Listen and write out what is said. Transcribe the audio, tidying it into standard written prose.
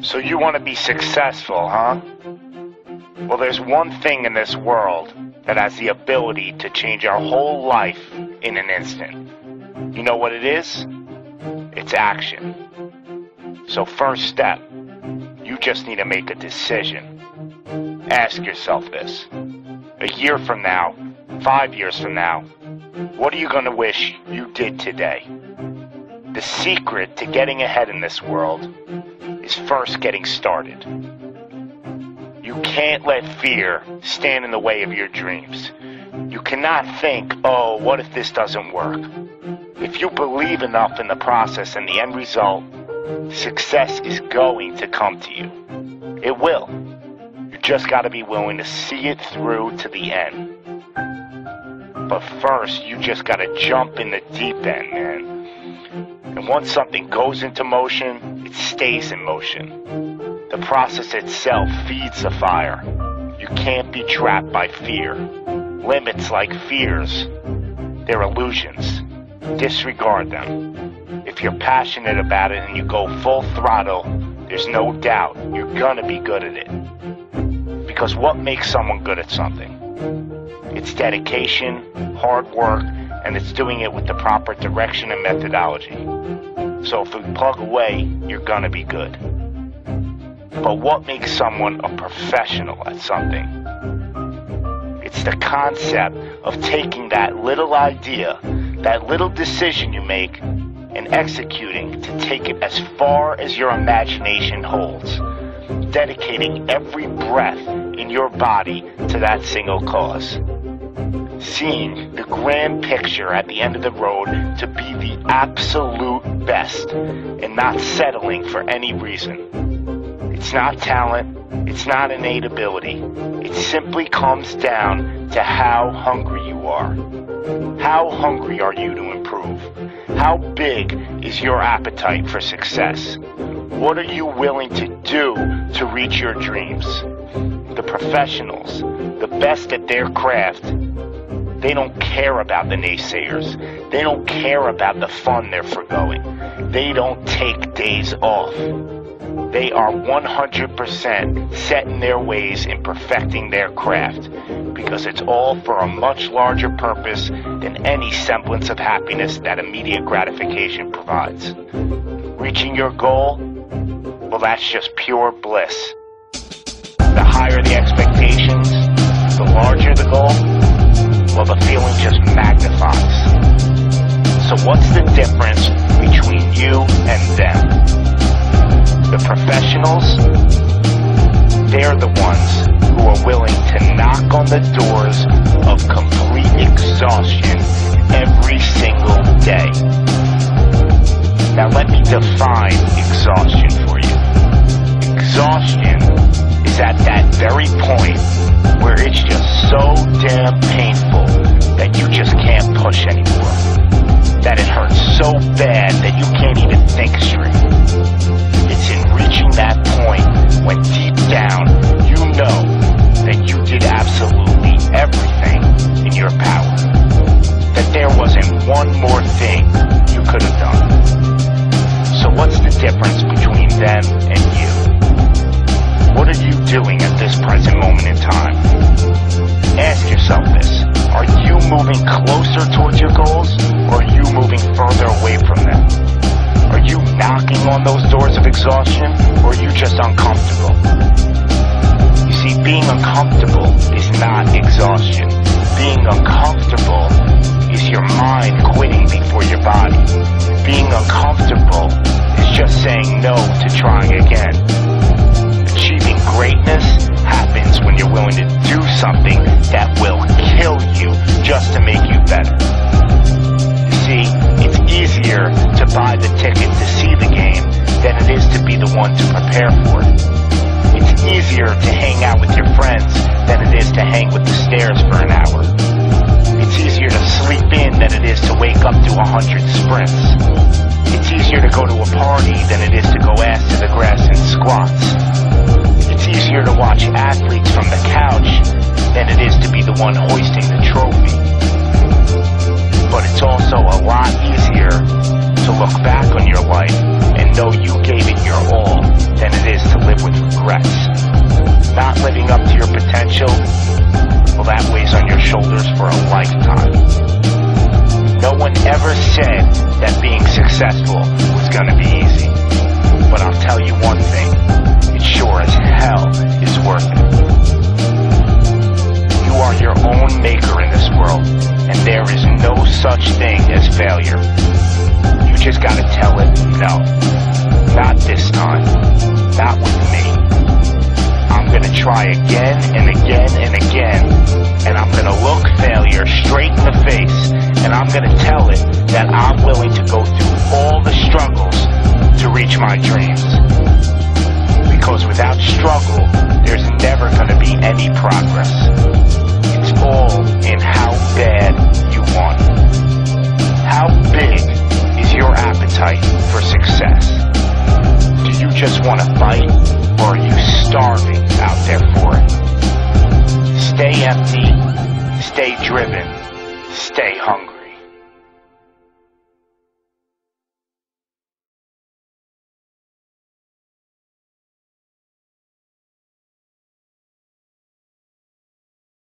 So you want to be successful, huh? Well, there's one thing in this world that has the ability to change our whole life in an instant. You know what it is? It's action. So first step, you just need to make a decision. Ask yourself this. A year from now, 5 years from now, what are you going to wish you did today? The secret to getting ahead in this world is first getting started. You can't let fear stand in the way of your dreams. You cannot think, oh, what if this doesn't work? If you believe enough in the process and the end result, success is going to come to you. It will. You just got to be willing to see it through to the end. But first, you just got to jump in the deep end, man. And once something goes into motion, it stays in motion. The process itself feeds the fire. You can't be trapped by fear. Limits like fears, they're illusions. Disregard them. If you're passionate about it and you go full throttle, there's no doubt you're gonna be good at it. Because what makes someone good at something? It's dedication, hard work, and it's doing it with the proper direction and methodology. So if you plug away, you're gonna be good. But what makes someone a professional at something? It's the concept of taking that little idea, that little decision you make, and executing to take it as far as your imagination holds, dedicating every breath in your body to that single cause. Seeing the grand picture at the end of the road to be the absolute best and not settling for any reason. It's not talent, it's not innate ability. It simply comes down to how hungry you are. How hungry are you to improve? How big is your appetite for success? What are you willing to do to reach your dreams? The professionals, the best at their craft, they don't care about the naysayers. They don't care about the fun they're forgoing. They don't take days off. They are 100% set in their ways in perfecting their craft, because it's all for a much larger purpose than any semblance of happiness that immediate gratification provides. Reaching your goal, well, that's just pure bliss. The higher the expectations, the larger the goal, well, the feeling just magnifies. So what's the difference between you and them? The professionals, they're the ones who are willing to knock on the doors of complete exhaustion every single day. Now let me define exhaustion for you. Exhaustion is at that very point where it's just so damn painful that you just can't push anymore. That it hurts so bad that you can't even think straight. It's in reaching that point when deep down you know that you did absolutely everything in your power. That there wasn't one more thing you could have done. So what's the difference between them and you? What are you doing at this present moment in time? Ask yourself this. Are you moving closer towards your goals, or are you moving further away from them? Are you knocking on those doors of exhaustion, or are you just uncomfortable? You see, being uncomfortable is not exhaustion. Being uncomfortable is your mind quitting before your body. Being uncomfortable is just saying no to trying again. Achieving greatness happens when you're willing to do something that will kill you just to make you better. You see, it's easier to buy the ticket to see the game than it is to be the one to prepare for it. It's easier to hang out with your friends than it is to hang with the stairs for an hour. It's easier to sleep in than it is to wake up to 100 sprints. It's easier to go to a party than it is to go ass to the grass and squats. It's easier to watch athletes from the couch than it is to be the one hoisting the trophy. But it's also a lot easier to look back on your life and know you gave it successful was gonna be easy. But I'll tell you one thing, it sure as hell is worth it. You are your own maker in this world, and there is no such thing as failure. You just gotta tell it, no, not this time, not with me. I'm gonna try again and again and again, and I'm gonna look failure straight in the face, and I'm gonna tell it that I'm willing to go through all the struggles to reach my dreams. Because without struggle, there's never gonna be any progress. It's all in how bad you want it. How big is your appetite for success? Do you just want to fight, or are you starving out there for it? Stay empty, stay driven, stay hungry.